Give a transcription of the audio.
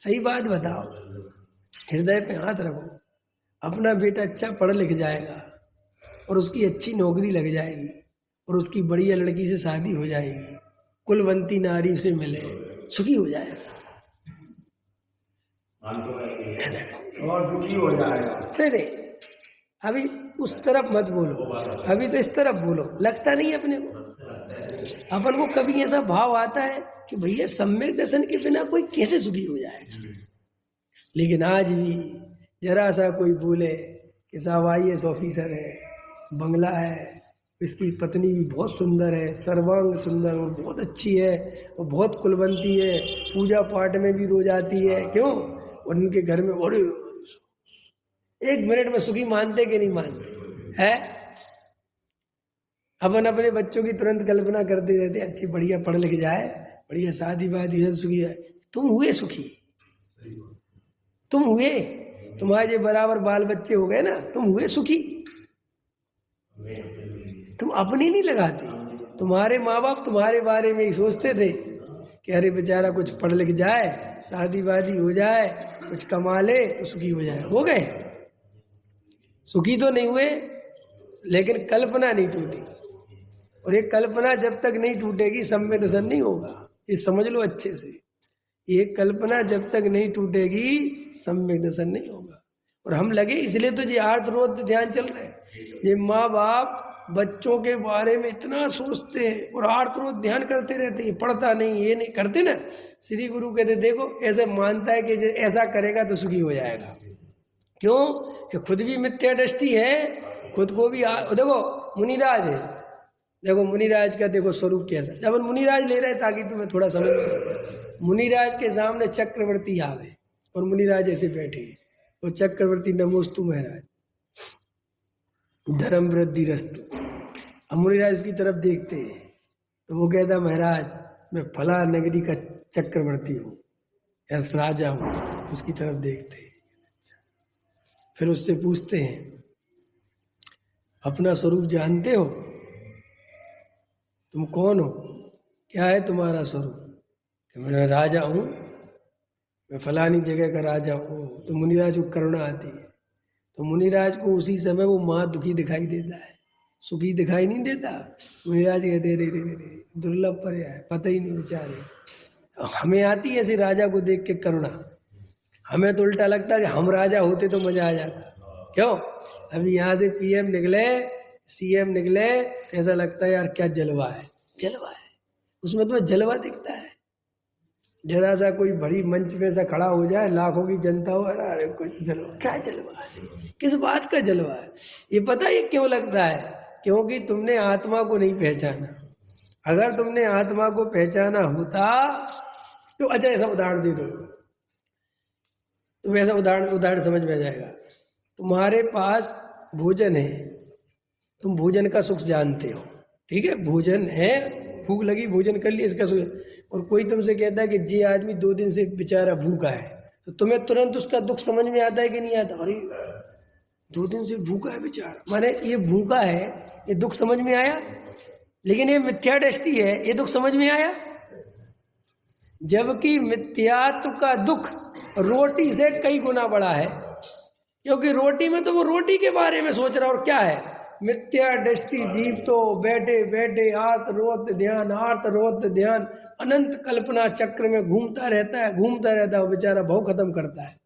सही बात बताओ, हृदय पे हाथ रखो। अपना बेटा अच्छा पढ़ लिख जाएगा और उसकी अच्छी नौकरी लग जाएगी और उसकी बढ़िया लड़की से शादी हो जाएगी, कुलवंती नारी उसे मिले, सुखी हो जाएगा और दुखी हो जाएगा। चले अभी उस तरफ मत बोलो, अभी तो इस तरफ बोलो। लगता नहीं अपने को, अपन को कभी ऐसा भाव आता है कि भैया सम्यक दर्शन के बिना कोई कैसे सुखी हो जाएगा। लेकिन आज भी जरा सा कोई बोले कि साहब IAS ऑफिसर है, बंगला है, इसकी पत्नी भी बहुत सुंदर है, सर्वांग सुंदर, वो बहुत अच्छी है, वो बहुत कुलवंती है, पूजा पाठ में भी रोज आती है, क्यों? और उनके घर में बड़े 1 मिनट में सुखी मानते कि नहीं मानते है? अपन अपने बच्चों की तुरंत कल्पना करते रहते, अच्छी बढ़िया पढ़ लिख जाए, बढ़िया शादी वादी सुखी है। तुम हुए सुखी? तुम हुए? तुम्हारे जो बराबर बाल बच्चे हो गए ना, तुम हुए सुखी? तुम अपनी नहीं लगाते। तुम्हारे माँ बाप तुम्हारे बारे में ही सोचते थे कि अरे बेचारा कुछ पढ़ लिख जाए, शादी वादी हो जाए, कुछ कमा ले तो सुखी हो जाए। हो गए? सुखी तो नहीं हुए, लेकिन कल्पना नहीं टूटी। और ये कल्पना जब तक नहीं टूटेगी सम्यक दर्शन नहीं होगा। ये समझ लो अच्छे से, ये कल्पना जब तक नहीं टूटेगी सम्यक दर्शन नहीं होगा। और हम लगे इसलिए तो ये आर्त रोध ध्यान चल रहे हैं। ये माँ बाप बच्चों के बारे में इतना सोचते हैं और आर्त रोध ध्यान करते रहते हैं, पढ़ता नहीं, ये नहीं करते ना। श्री गुरु कहते देखो ऐसे मानता है कि ऐसा करेगा तो सुखी हो जाएगा। क्यों? कि खुद भी मिथ्या दृष्टि है, खुद को भी देखो मुनिराज है, देखो मुनिराज का देखो स्वरूप कैसा। जब मुनिराज ले रहे ताकि तुम्हें थोड़ा समझ में, मुनिराज के सामने चक्रवर्ती आवे और मुनिराज ऐसे बैठे और चक्रवर्ती नमोस्तु महाराज धर्म वृद्धि रस्तु। अब मुनिराज उसकी तरफ देखते हैं तो वो कहता महाराज मैं फला नगरी का चक्रवर्ती हूँ, ऐसा राजा हूँ। उसकी तरफ देखते हैं, फिर उससे पूछते हैं अपना स्वरूप जानते हो? तुम कौन हो? क्या है तुम्हारा स्वरूप? कि मैं राजा हूँ, मैं फलानी जगह का राजा हूँ। तो मुनिराज को करुणा आती है, तो मुनिराज को उसी समय वो माँ दुखी दिखाई देता है, सुखी दिखाई नहीं देता। मुनिराज कहते रे रे रे दुर्लभ पर है, पता ही नहीं बेचारे। हमें आती है ऐसे राजा को देख के करुणा, हमें तो उल्टा लगता है कि हम राजा होते तो मजा आ जाता। क्यों? अभी यहाँ से PM निकले, CM निकले, ऐसा लगता है यार क्या जलवा है, जलवा है। उसमें तो जलवा दिखता है। जरा सा कोई बड़ी मंच में सा खड़ा हो जाए, लाखों की जनता हो, अरे कुछ जलवा, क्या जलवा है, किस बात का जलवा है? ये पता है क्यों लगता है? क्योंकि तुमने आत्मा को नहीं पहचाना। अगर तुमने आत्मा को पहचाना होता तो अच्छा ऐसा उदाहरण दे दो, तुम्हें ऐसा उदाहरण समझ में आ जाएगा। तुम्हारे पास भोजन है, तुम भोजन का सुख जानते हो, ठीक है, भोजन है, भूख लगी, भोजन कर लिया, इसका सुख। और कोई तुमसे कहता है कि जी आदमी 2 दिन से बेचारा भूखा है, तो तुम्हें तुरंत उसका दुख समझ में आता है कि नहीं आता? अरे 2 दिन से भूखा है बेचारा, माने ये भूखा है, ये दुख समझ में आया। लेकिन ये मिथ्या दृष्टि है, ये दुख समझ में आया। जबकि मिथ्यात्व का दुख रोटी से कई गुना बड़ा है, क्योंकि रोटी में तो वो रोटी के बारे में सोच रहा, और क्या है मिथ्या दृष्टि। जीव तो बैठे बैठे आर्त रोध ध्यान अनंत कल्पना चक्र में घूमता रहता है, वो बेचारा भाव खत्म करता है।